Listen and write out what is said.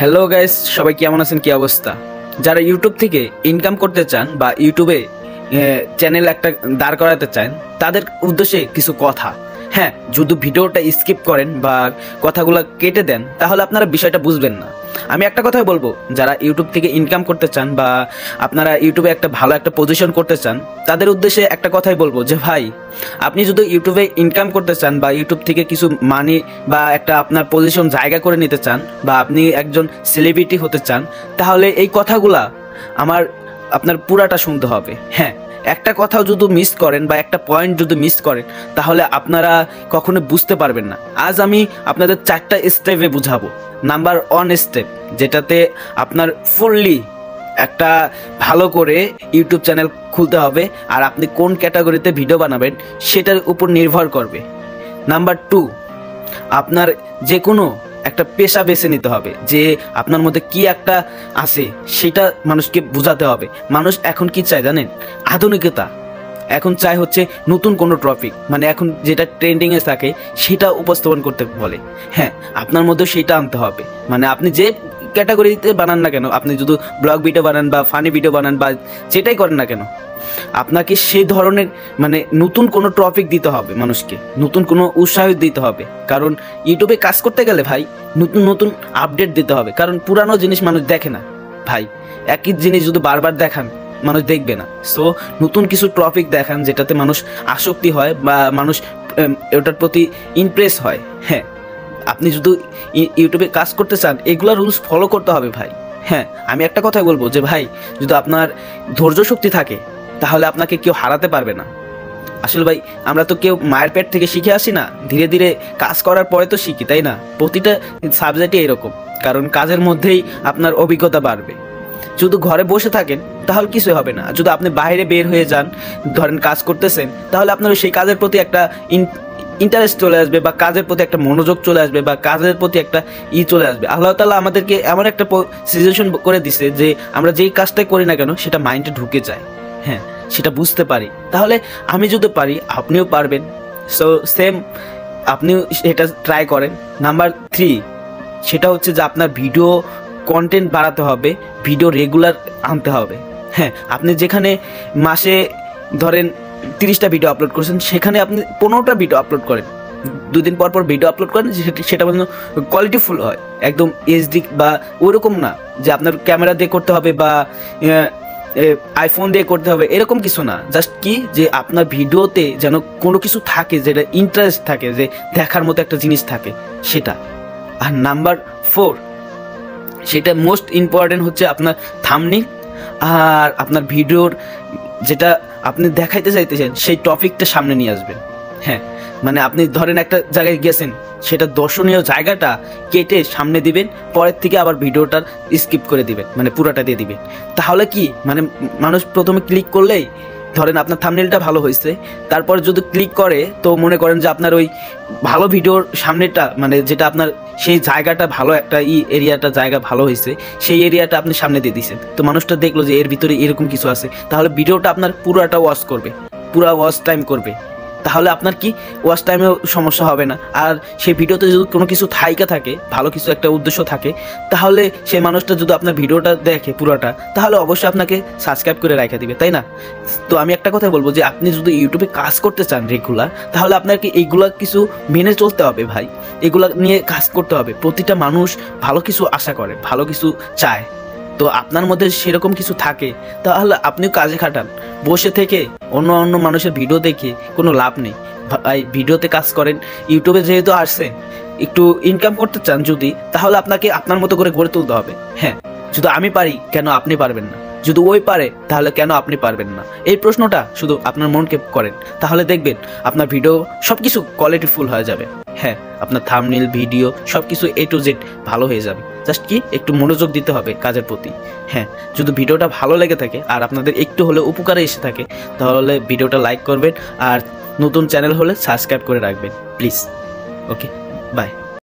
Hello guys, সবাই কেমন আছেন? কি অবস্থা? যারা ইউটিউব থেকে ইনকাম করতে চান বা ইউটিউবে চ্যানেল একটা দাঁড় করাতে চান, তাদের উদ্দেশ্যে কিছু কথা। হ্যাঁ, যদি ভিডিওটা স্কিপ করেন বা কথাগুলো কেটে দেন তাহলে আপনারা বিষয়টা বুঝবেন না। আমি একটা কথাই বলবো, যারা ইউটিউব থেকে ইনকাম করতে চান বা আপনারা ইউটিউবে একটা ভালো একটা পজিশন করতে চান, তাদের উদ্দেশ্যে একটা কথাই বলবো যে ভাই, আপনি যদি ইউটিউবে ইনকাম করতে চান বা ইউটিউব থেকে কিছু মানি বা একটা আপনার পজিশন জায়গা করে নিতে চান বা আপনি একজন সেলিব্রিটি হতে চান, তাহলে এই কথাগুলা আপনার পুরাটা শুনতে হবে। হ্যাঁ, একটা কথাও যদি মিস করেন বা একটা পয়েন্ট যদি মিস করেন তাহলে আপনারা কখনো বুঝতে পারবেন না। আজ আমি আপনাদের 4টা স্টেপে বুঝাবো। নাম্বার 1 স্টেপ, যেটাতে আপনার ফুললি একটা ভালো করে ইউটিউব চ্যানেল খুলতে হবে আর আপনি কোন ক্যাটাগরিতে ভিডিও বানাবেন সেটার উপর নির্ভর করবে। নাম্বার 2, আপনার যে কোনো একটা পেশা বেছে নিতে হবে, যে আপনার মধ্যে কি একটা আছে সেটা মানুষকে বোঝাতে হবে। মানুষ এখন কি চায় জানেন? আধুনিকতা। এখন চায় হচ্ছে নতুন কোনো টপিক, মানে এখন যেটা ট্রেন্ডিংয়ে থাকে সেটা উপস্থাপন করতে বলে। হ্যাঁ, আপনার মধ্যে সেটা আনতে হবে। মানে আপনি যে ক্যাটাগরিতে বানান না কেন, আপনি যদি ব্লগ ভিডিও বানান বা ফানি ভিডিও বানান বা যেটাই করেন না কেন, আপনাকে সেই ধরনের মানে নতুন কোনো টপিক দিতে হবে, মানুষকে নতুন কোনো উৎসাহ দিতে হবে। কারণ ইউটিউবে কাজ করতে গেলে ভাই নতুন নতুন আপডেট দিতে হবে। কারণ পুরানো জিনিস মানুষ দেখে না ভাই, একই জিনিস যদি বারবার দেখান মানুষ দেখবে না। সো নতুন কিছু টপিক দেখান যেটাতে মানুষ আসক্তি হয় বা মানুষ ওটার প্রতি ইমপ্রেস হয়। হ্যাঁ, আপনি যদি ইউটিউবে কাজ করতে চান এগুলা রুলস ফলো করতে হবে ভাই। হ্যাঁ, আমি একটা কথাই বলবো যে ভাই, যদি আপনার ধৈর্য শক্তি থাকে তাহলে আপনাকে কেউ হারাতে পারবে না। আসলে ভাই, আমরা তো কেউ মায়ের পেট থেকে শিখে আসি না, ধীরে ধীরে কাজ করার পরে তো শিখি, তাই না? প্রতিটা সাবজেক্টই এরকম, কারণ কাজের মধ্যেই আপনার অভিজ্ঞতা বাড়বে। যদি ঘরে বসে থাকেন তাহলে কিছু হবে না। যদি আপনি বাইরে বের হয়ে যান, ধরেন কাজ করতেছেন, তাহলে আপনার সেই কাজের প্রতি একটা ইন্টারেস্ট চলে আসবে বা কাজের প্রতি একটা মনোযোগ চলে আসবে বা কাজের প্রতি একটা চলে আসবে। আল্লাহ তাআলা আমাদেরকে এমন একটা সিচুয়েশন করে দিছে যে আমরা যেই কাজটাই করি না কেন সেটা মাইন্ডে ঢুকে যায়। হ্যাঁ, সেটা বুঝতে পারি। তাহলে আমি যদি পারি আপনিও পারবেন। সো সেম, আপনিও এটা ট্রাই করেন। নাম্বার 3, সেটা হচ্ছে যে আপনার ভিডিও কন্টেন্ট বাড়াতে হবে, ভিডিও রেগুলার আনতে হবে। হ্যাঁ, আপনি যেখানে মাসে ধরেন 30টা ভিডিও আপলোড করছেন, সেখানে আপনি 15টা ভিডিও আপলোড করেন, 2 দিন পর পর ভিডিও আপলোড করেন, সেটা যেন কোয়ালিটিফুল হয়, একদম এইচডি বা ওইরকম না যে আপনার ক্যামেরা দিয়ে করতে হবে বা আইফোন দিয়ে করতে হবে, এরকম কিছু না। জাস্ট কি যে আপনার ভিডিওতে যেন কোনো কিছু থাকে, যেটা ইন্টারেস্ট থাকে, যে দেখার মতো একটা জিনিস থাকে সেটা। আর নাম্বার 4, সেটা মোস্ট ইম্পর্টেন্ট হচ্ছে আপনার থাম্বনেইল আর আপনার ভিডিওর যেটা আপনি দেখাইতে চাইতেছেন সেই টপিকটা সামনে নিয়ে আসবেন। হ্যাঁ, মানে আপনি ধরেন একটা জায়গায় গেছেন, সেটা দর্শনীয় জায়গাটা কেটে সামনে দিবেন, পরের থেকে আবার ভিডিওটার স্কিপ করে দিবেন, মানে পুরাটা দিয়ে দিবেন। তাহলে কি, মানে মানুষ প্রথমে ক্লিক করলেই ধরেন আপনার থাম্বনেইলটা ভালো হয়েছে, তারপর যদি ক্লিক করে তো মনে করেন যে আপনার ওই ভালো ভিডিওর সামনেটা, মানে যেটা আপনার সেই জায়গাটা ভালো, একটা এরিয়াটা জায়গা ভালো হয়েছে, সেই এরিয়াটা আপনি সামনে দিয়ে দিয়েছেন। তো মানুষটা দেখলো যে এর ভিতরে এরকম কিছু আছে, তাহলে ভিডিওটা আপনার পুরোটা ওয়াচ করবে, পুরো ওয়াচ টাইম করবে। তাহলে আপনার কি ওয়াচ টাইমেও সমস্যা হবে না। আর সেই ভিডিওতে যদি কোনো কিছু থাইকা থাকে, ভালো কিছু একটা উদ্দেশ্য থাকে, তাহলে সেই মানুষটা যদি আপনার ভিডিওটা দেখে পুরোটা, তাহলে অবশ্যই আপনাকে সাবস্ক্রাইব করে রাখা দিবে, তাই না? তো আমি একটা কথা বলবো যে আপনি যদি ইউটিউবে কাজ করতে চান রেগুলার, তাহলে আপনাকে এইগুলা কিছু মেনে চলতে হবে ভাই, এগুলা নিয়ে কাজ করতে হবে। প্রতিটা মানুষ ভালো কিছু আশা করে, ভালো কিছু চায়। তো আপনার মধ্যে সেরকম কিছু থাকে তাহলে আপনিও কাজে খাটান। বসে থেকে অন্য অন্য মানুষের ভিডিও দেখে কোনো লাভ নেই ভাই। ভিডিওতে কাজ করেন, ইউটিউবে যেহেতু আসছে, একটু ইনকাম করতে চান যদি, তাহলে আপনাকে আপনার মতো করে গড়ে তুলতে হবে। হ্যাঁ, যদি আমি পারি কেন আপনি পারবেন না? যদি ওই পারে তাহলে কেন আপনি পারবেন না? এই প্রশ্নটা শুধু আপনার মনকে করেন, তাহলে দেখবেন আপনার ভিডিও সব কিছু কোয়ালিটিফুল হয়ে যাবে। হ্যাঁ, আপনার থাম্বনেইল, ভিডিও সব কিছু A to Z ভালো হয়ে যাবে। জাস্ট কি একটু মনোযোগ দিতে হবে কাজের প্রতি। হ্যাঁ, যদি ভিডিওটা ভালো লেগে থাকে আর আপনাদের একটু হলে উপকারে এসে থাকে, তাহলে ভিডিওটা লাইক করবেন আর নতুন চ্যানেল হলে সাবস্ক্রাইব করে রাখবেন প্লিজ। Okay, by.